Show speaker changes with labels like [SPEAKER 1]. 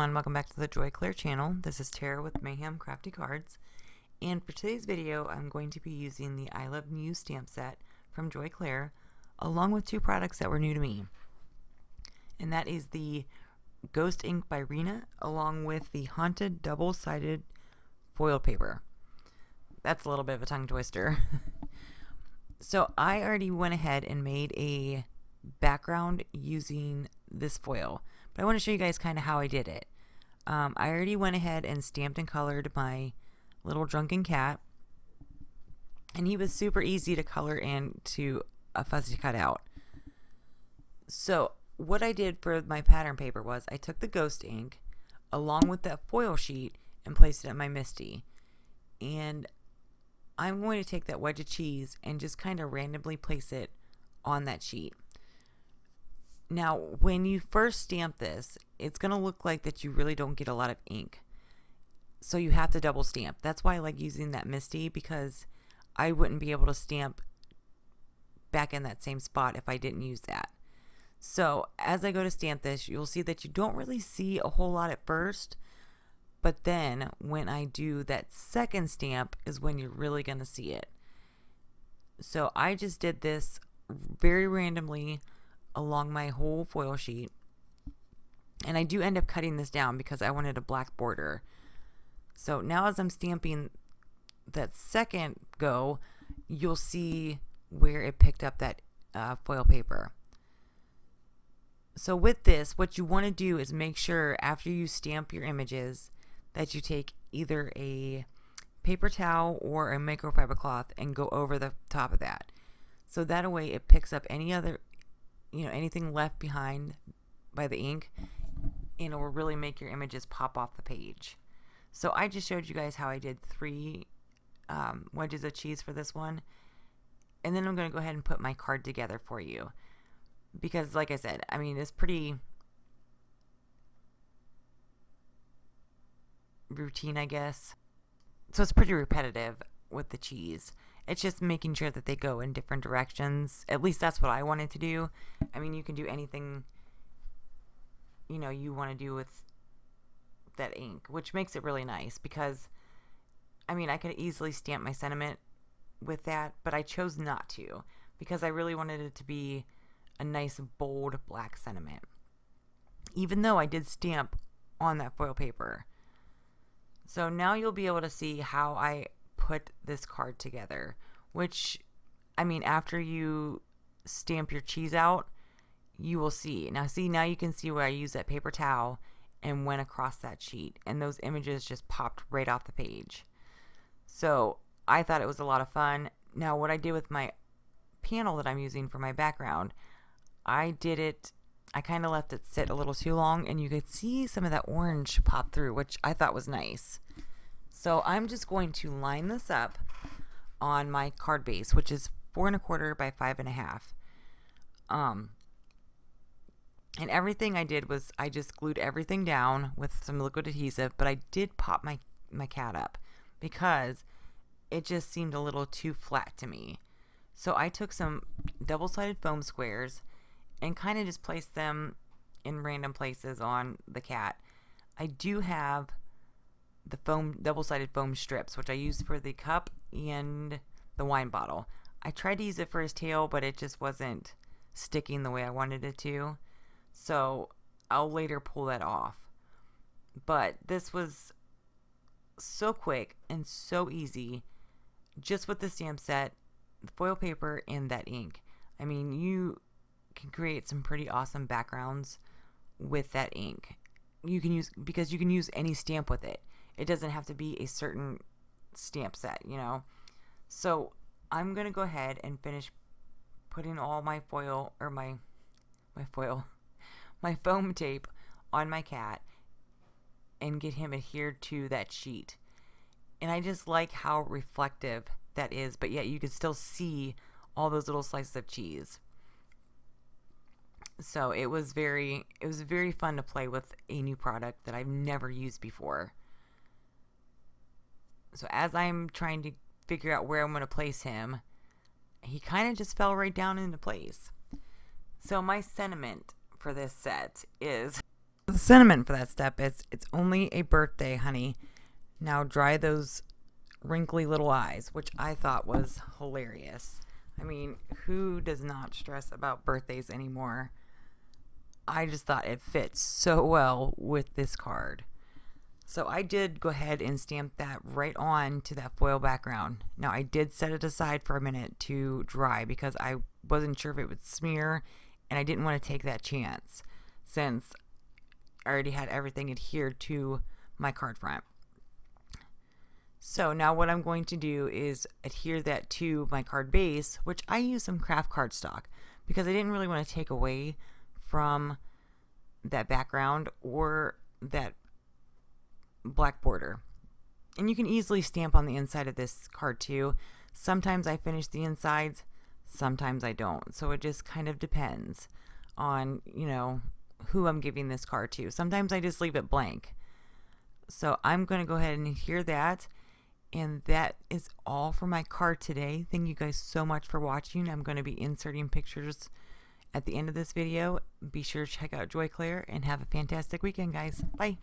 [SPEAKER 1] everyone, welcome back to the Clair channel. This is Terra with Mayhem Crafty Cards, and for today's video I'm going to be using the I Love Mew stamp set from Clair, along with two products that were new to me, and that is the Ghost Ink by Rinea along with the Haunted double-sided foil paper. That's a little bit of a tongue twister. So I already went ahead and made a background using this foil, but I want to show you guys kind of how I did it. I already went ahead and stamped and colored my little drunken cat, and he was super easy to color and to a fuzzy cutout. So what I did for my pattern paper was I took the Ghost Ink along with that foil sheet and placed it in my Misty, and I'm going to take that wedge of cheese and just kind of randomly place it on that sheet. Now, when you first stamp this, it's going to look like that you really don't get a lot of ink. So you have to double stamp. That's why I like using that Misty, because I wouldn't be able to stamp back in that same spot if I didn't use that. So as I go to stamp this, you'll see that you don't really see a whole lot at first. But then when I do that second stamp is when you're really going to see it. So I just did this very randomly along my whole foil sheet, and I do end up cutting this down because I wanted a black border. So now as I'm stamping that second go, you'll see where it picked up that foil paper. So with this, what you want to do is make sure after you stamp your images that you take either a paper towel or a microfiber cloth and go over the top of that. So that way it picks up any other, anything left behind by the ink, and it will really make your images pop off the page. So I just showed you guys how I did 3 wedges of cheese for this one, and then I'm going to go ahead and put my card together for you, because like I said, it's pretty routine, I guess. So it's pretty repetitive with the cheese. It's just making sure that they go in different directions. At least that's what I wanted to do. You can do anything you want to do with that ink, which makes it really nice, because I could easily stamp my sentiment with that, but I chose not to because I really wanted it to be a nice bold black sentiment, even though I did stamp on that foil paper. So now you'll be able to see how I put this card together, which, after you stamp your cheese out, you will see. Now you can see where I used that paper towel and went across that sheet, and those images just popped right off the page. So I thought it was a lot of fun. Now what I did with my panel that I'm using for my background, I kind of left it sit a little too long, and you could see some of that orange pop through, which I thought was nice. So I'm just going to line this up on my card base, which is 4 1/4 by 5 1/2. And everything I did was I just glued everything down with some liquid adhesive, but I did pop my cat up because it just seemed a little too flat to me. So I took some double-sided foam squares and kind of just placed them in random places on the cat. I do have the double-sided foam strips, which I used for the cup and the wine bottle. I tried to use it for his tail, but it just wasn't sticking the way I wanted it to. So I'll later pull that off. But this was so quick and so easy, just with the stamp set, the foil paper, and that ink. You can create some pretty awesome backgrounds with that ink. You can use any stamp with it. It doesn't have to be a certain stamp set, So I'm going to go ahead and finish putting all my foil, or my foam tape on my cat and get him adhered to that sheet. And I just like how reflective that is, but yet you can still see all those little slices of cheese. So it was very fun to play with a new product that I've never used before. So as I'm trying to figure out where I'm going to place him, he kind of just fell right down into place. So my sentiment for this set is, the sentiment for that step is, it's only a birthday, honey. Now dry those wrinkly little eyes, which I thought was hilarious. I mean, who does not stress about birthdays anymore? I just thought it fits so well with this card. So I did go ahead and stamp that right on to that foil background. Now I did set it aside for a minute to dry because I wasn't sure if it would smear, and I didn't want to take that chance since I already had everything adhered to my card front. So now what I'm going to do is adhere that to my card base, which I use some craft cardstock because I didn't really want to take away from that background or that black border. And you can easily stamp on the inside of this card too. Sometimes I finish the insides, sometimes I don't. So it just kind of depends on, you know, who I'm giving this card to. Sometimes I just leave it blank. So I'm going to go ahead and adhere that. And that is all for my card today. Thank you guys so much for watching. I'm going to be inserting pictures at the end of this video. Be sure to check out Joy Clair and have a fantastic weekend, guys. Bye.